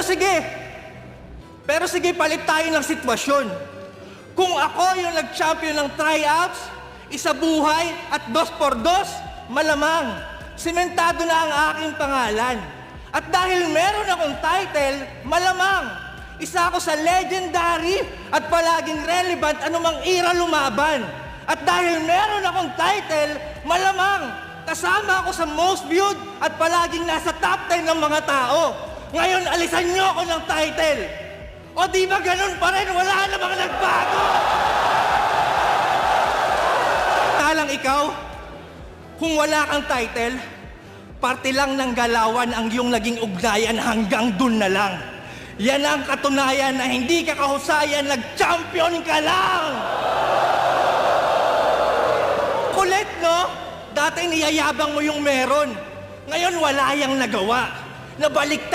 sige. Pero sige, palit tayo ng sitwasyon. Kung ako yung nag-champion ng tryouts, isa buhay at 2x2, malamang, simentado na ang aking pangalan. At dahil meron akong title, malamang, isa ako sa legendary at palaging relevant anumang era lumaban. At dahil meron akong title, malamang, kasama ako sa most viewed at palaging nasa top 10 ng mga tao. Ngayon, alisan niyo ako ng title. O di ba ganun pa rin? Wala namang nagbago. Talang ikaw, kung wala kang title, parte lang ng galawan ang iyong naging ugnayan hanggang dun na lang. Yan ang katunayan na hindi ka kahusayan, nag-champion ka lang! Kulit, no? Dati niyayabang mo yung meron. Ngayon wala yang nagawa. Nabaliktad